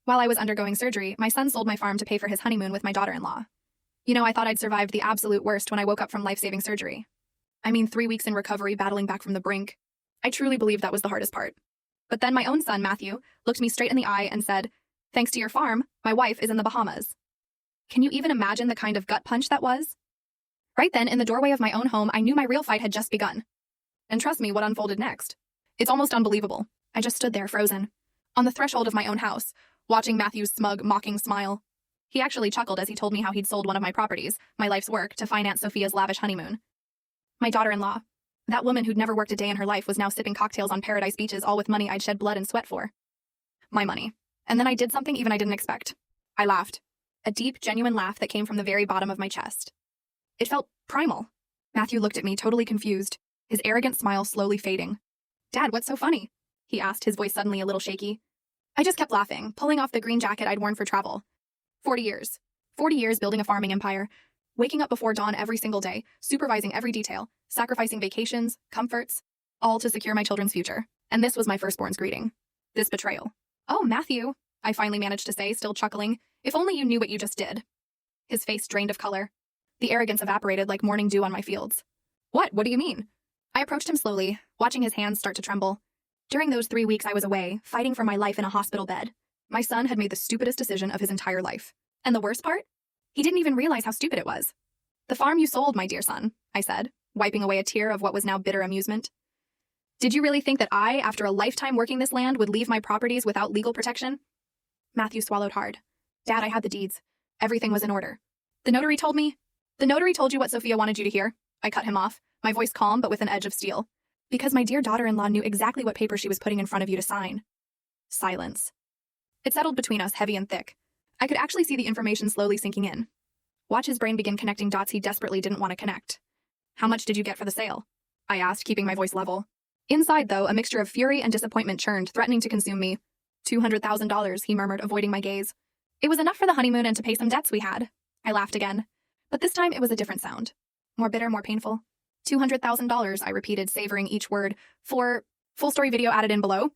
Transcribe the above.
While I was undergoing surgery, my son sold my farm to pay for his honeymoon with my daughter-in-law. I thought I'd survived the absolute worst when I woke up from life-saving surgery. 3 weeks in recovery battling back from the brink. I truly believed that was the hardest part. But then my own son, Matthew, looked me straight in the eye and said, "Thanks to your farm, my wife is in the Bahamas." Can you even imagine the kind of gut punch that was? Right then, in the doorway of my own home, I knew my real fight had just begun. And trust me, what unfolded next? It's almost unbelievable. I just stood there frozen, on the threshold of my own house, watching Matthew's smug, mocking smile. He actually chuckled as he told me how he'd sold one of my properties, my life's work, to finance Sophia's lavish honeymoon. My daughter-in-law, that woman who'd never worked a day in her life, was now sipping cocktails on paradise beaches, all with money I'd shed blood and sweat for. My money. And then I did something even I didn't expect. I laughed. A deep, genuine laugh that came from the very bottom of my chest. It felt primal. Matthew looked at me, totally confused, his arrogant smile slowly fading. "Dad, what's so funny?" he asked, his voice suddenly a little shaky. I just kept laughing, pulling off the green jacket I'd worn for travel. 40 years. 40 years building a farming empire. Waking up before dawn every single day, supervising every detail, sacrificing vacations, comforts, all to secure my children's future. And this was my firstborn's greeting. This betrayal. "Oh, Matthew," I finally managed to say, still chuckling. "If only you knew what you just did." His face drained of color. The arrogance evaporated like morning dew on my fields. What do you mean?" I approached him slowly, watching his hands start to tremble. During those 3 weeks I was away, fighting for my life in a hospital bed, my son had made the stupidest decision of his entire life. And the worst part? He didn't even realize how stupid it was. "The farm you sold, my dear son," I said, wiping away a tear of what was now bitter amusement. "Did you really think that I, after a lifetime working this land, would leave my properties without legal protection?" Matthew swallowed hard. "Dad, I had the deeds. Everything was in order. The notary told me—" "The notary told you what Sophia wanted you to hear," I cut him off, my voice calm but with an edge of steel. "Because my dear daughter-in-law knew exactly what paper she was putting in front of you to sign." Silence. It settled between us, heavy and thick. I could actually see the information slowly sinking in. Watch his brain begin connecting dots he desperately didn't want to connect. "How much did you get for the sale?" I asked, keeping my voice level. Inside, though, a mixture of fury and disappointment churned, threatening to consume me. $200,000, he murmured, avoiding my gaze. "It was enough for the honeymoon and to pay some debts we had." I laughed again. But this time it was a different sound. More bitter, more painful. $200,000, I repeated, savoring each word. "For full story video added in below."